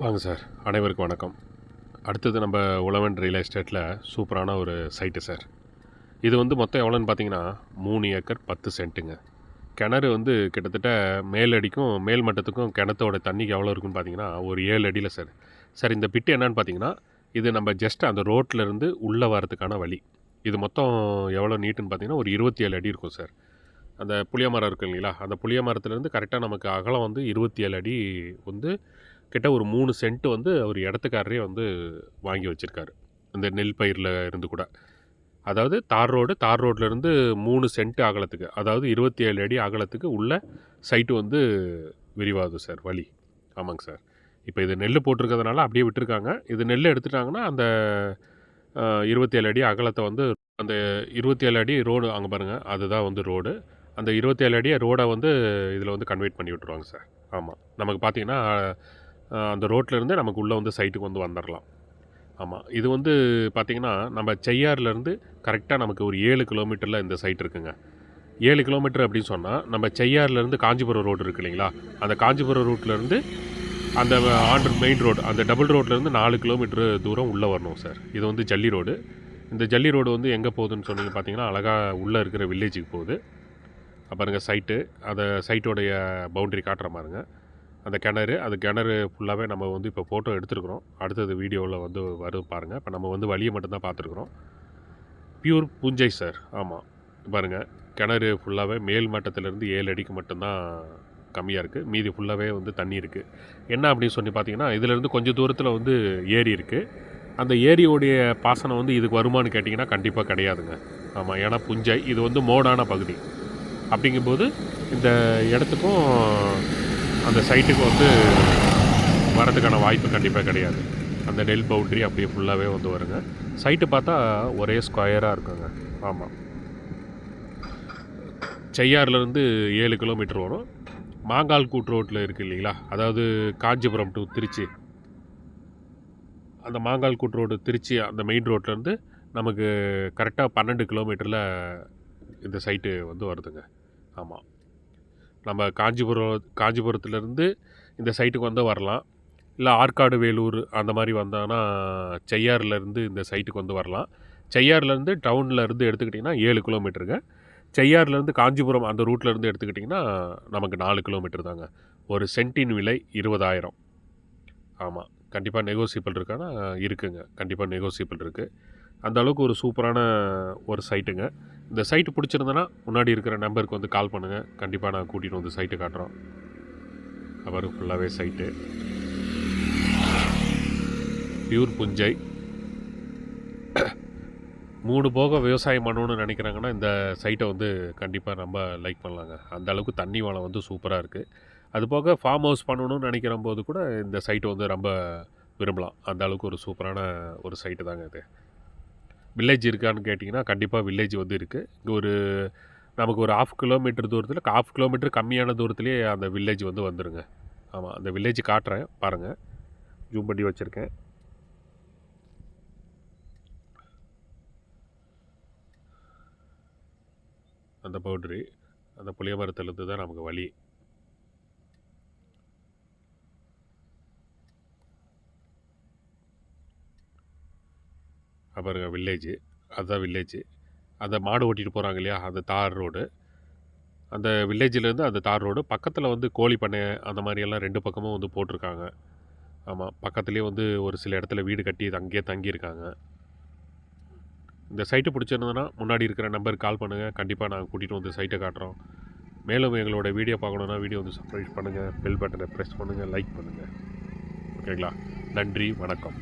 வாங்க சார். அனைவருக்கும் வணக்கம். அடுத்தது நம்ம உழவன் ரியல் எஸ்டேட்டில் சூப்பரான ஒரு சைட்டு சார். இது வந்து மொத்தம் எவ்வளோன்னு பார்த்தீங்கன்னா 3 ஏக்கர் 10 சென்ட்டுங்க. கிணறு வந்து கிட்டத்தட்ட மேல் அடிக்கும் மேல் மட்டத்துக்கும் கிணத்தோட தண்ணிக்கு எவ்வளோ இருக்குன்னு பார்த்தீங்கன்னா ஒரு 7 அடியில் சார். சார் இந்த பிட்டு என்னன்னு பார்த்தீங்கன்னா இது நம்ம ஜஸ்ட் அந்த ரோட்லேருந்து உள்ளே வரதுக்கான வழி. இது மொத்தம் எவ்வளோ நீட்டுன்னு பார்த்தீங்கன்னா ஒரு 27 அடி இருக்கும் சார். அந்த புளிய மரம் இருக்குது இல்லைங்களா, அந்த புளிய மரத்துலேருந்து கரெக்டாக நமக்கு அகலம் வந்து 27 அடி வந்து கிட்ட ஒரு 3 சென்ட் வந்து அவர் இடத்துக்காரரே வந்து வாங்கி வச்சுருக்காரு. இந்த நெல் பயிரில் இருந்து கூட. அதாவது தார் ரோட்லேருந்து 3 சென்ட் அகலத்துக்கு, அதாவது 27 அடி அகலத்துக்கு உள்ள சைட்டு வந்து விரிவாகுது சார் வழி. ஆமாங்க சார். இப்போ இது நெல் போட்டிருக்கிறதுனால அப்படியே விட்டுருக்காங்க. இது நெல் எடுத்துட்டாங்கன்னா அந்த 27 அடி அகலத்தை வந்து அந்த 27 அடி ரோடு அங்கே பாருங்கள், அதுதான் வந்து ரோடு. அந்த 27 அடியை ரோடை வந்து இதில் வந்து கன்வெர்ட் பண்ணி விட்ருவாங்க சார். ஆமாம். நமக்கு பார்த்தீங்கன்னா அந்த ரோட்லேருந்து நமக்கு உள்ளே வந்து சைட்டுக்கு வந்து வந்துடலாம். ஆமாம். இது வந்து பார்த்திங்கன்னா நம்ம செய்யாறுலேருந்து கரெக்டாக நமக்கு ஒரு 7 கிலோமீட்டரில் இந்த சைட் இருக்குங்க. 7 கிலோமீட்டர் அப்படின்னு சொன்னால் நம்ம செய்யாறுலேருந்து காஞ்சிபுரம் ரோடு இருக்குது இல்லைங்களா, அந்த காஞ்சிபுரம் ரூட்லேருந்து அந்த மெயின் ரோடு அந்த டபுள் ரோட்லேருந்து 4 கிலோமீட்டர் தூரம் உள்ளே வரணும் சார். இது வந்து ஜல்லி ரோடு. இந்த ஜல்லி ரோடு வந்து எங்கே போகுதுன்னு சொன்னீங்க பார்த்தீங்கன்னா அழகாக உள்ளே இருக்கிற வில்லேஜுக்கு போகுது. பாருங்கள் சைட்டு, அந்த சைட்டோடைய பவுண்ட்ரி காட்டுற பாருங்க. அந்த கிணறு ஃபுல்லாகவே நம்ம வந்து இப்போ ஃபோட்டோ எடுத்துருக்குறோம். அடுத்தது வீடியோவில் வந்து வரும் பாருங்கள். இப்போ நம்ம வந்து வழியை மட்டும்தான் பார்த்துருக்குறோம். பியூர் புஞ்சை சார். ஆமாம். பாருங்கள் கிணறு ஃபுல்லாகவே மேல் மட்டத்திலேருந்து 7 அடிக்கு மட்டும்தான் கம்மியாக இருக்குது. மீதி ஃபுல்லாகவே வந்து தண்ணி இருக்குது. என்ன அப்படின்னு சொல்லி பார்த்தீங்கன்னா இதிலேருந்து கொஞ்சம் தூரத்தில் வந்து ஏரி இருக்குது. அந்த ஏரியோடைய பாசனம் வந்து இதுக்கு வருமானு கேட்டிங்கன்னா கண்டிப்பாக கிடையாதுங்க. ஆமாம். ஏன்னா புஞ்சை இது வந்து மோடான பகுதி. அப்படிங்கும்போது இந்த இடத்துக்கும் அந்த சைட்டுக்கு வந்து வரதுக்கான வாய்ப்பு கண்டிப்பாக கிடையாது. அந்த நெல் பவுண்ட்ரி அப்படியே ஃபுல்லாகவே வந்து வருங்க. சைட்டு பார்த்தா ஒரே ஸ்கொயராக இருக்குங்க. ஆமாம். செய்யாறுலேருந்து 7 கிலோமீட்டர் வரும். மாங்கால்கூட் ரோட்டில் இருக்குது இல்லைங்களா, அதாவது காஞ்சிபுரம் டு திருச்சி, அந்த மாங்கால்கூட் ரோடு திருச்சி அந்த மெயின் ரோட்லேருந்து நமக்கு கரெக்டாக 12 கிலோமீட்டரில் இந்த சைட்டு வந்து வருதுங்க. ஆமாம். நம்ம காஞ்சிபுரத்துலேருந்து இந்த சைட்டுக்கு வந்து வரலாம். இல்லை ஆற்காடு வேலூர் அந்த மாதிரி வந்தோன்னா செய்யாறுலேருந்து இந்த சைட்டுக்கு வந்து வரலாம். செய்யாறுலேருந்து டவுன்லேருந்து எடுத்துக்கிட்டிங்கன்னா 7 கிலோமீட்டருங்க. செய்யாறுலேருந்து காஞ்சிபுரம் அந்த ரூட்லேருந்து எடுத்துக்கிட்டிங்கன்னா நமக்கு 4 கிலோமீட்டர் தாங்க. ஒரு சென்ட்டின் விலை 20,000. ஆமாம். கண்டிப்பாக நெகோசியபிள் இருக்கான்னா இருக்குங்க. கண்டிப்பாக நெகோசியபிள் இருக்குது. அந்த அளவுக்கு ஒரு சூப்பரான ஒரு சைட்டுங்க. இந்த சைட்டு பிடிச்சிருந்தனா முன்னாடி இருக்கிற நம்பருக்கு வந்து கால் பண்ணுங்கள். கண்டிப்பாக நான் கூட்டிகிட்டு வந்து சைட்டு காட்டுறோம். அப்புறம் ஃபுல்லாகவே சைட்டு பியூர் புஞ்சை. 3 போக விவசாயம் பண்ணணுன்னு நினைக்கிறாங்கன்னா இந்த சைட்டை வந்து கண்டிப்பாக நம்ம லைக் பண்ணலாங்க. அந்த அளவுக்கு தண்ணி வளம் வந்து சூப்பராக இருக்குது. அது போக ஃபார்ம் ஹவுஸ் பண்ணணும்னு நினைக்கிற போது கூட இந்த சைட்டை வந்து ரொம்ப விரும்பலாம். அந்த அளவுக்கு ஒரு சூப்பரான ஒரு சைட்டு தாங்க இது. வில்லேஜ் இருக்கான்னு கேட்டிங்கன்னா கண்டிப்பாக வில்லேஜ் வந்து இருக்குது. இங்கே ஒரு நமக்கு ஒரு 1/2 கிலோமீட்டர் தூரத்தில் 1/2 கிலோமீட்டர் கம்மியான தூரத்துலேயே அந்த வில்லேஜ் வந்து வந்துடுங்க. ஆமாம். அந்த வில்லேஜ் காட்டுறேன் பாருங்கள். ஜூம் பண்ணி வச்சுருக்கேன். அந்த பவுண்ட்ரி அந்த புளிய மரத்துலேருந்து தான் நமக்கு வழி. பாருங்க வில்லேஜு, அதுதான் வில்லேஜு. அந்த மாடு ஓட்டிகிட்டு போகிறாங்க இல்லையா, அந்த தார் ரோடு. அந்த வில்லேஜிலேருந்து அந்த தார் ரோடு பக்கத்தில் வந்து கோழி பண்ணை அந்த மாதிரியெல்லாம் 2 பக்கமும் வந்து போட்டிருக்காங்க. ஆமாம். பக்கத்துலேயே வந்து ஒரு சில இடத்துல வீடு கட்டி அங்கேயே தங்கியிருக்காங்க. இந்த சைட்டு பிடிச்சிருந்ததுன்னா முன்னாடி இருக்கிற நம்பருக்கு கால் பண்ணுங்கள். கண்டிப்பாக நாங்கள் கூட்டிகிட்டு வந்து சைட்டை காட்டுறோம். மேலும் எங்களோட வீடியோ பார்க்கணுன்னா வீடியோ வந்து சப்ஸ்கிரைப் பண்ணுங்கள், பெல் பட்டனை ப்ரெஸ் பண்ணுங்கள், லைக் பண்ணுங்கள். ஓகேங்களா? நன்றி, வணக்கம்.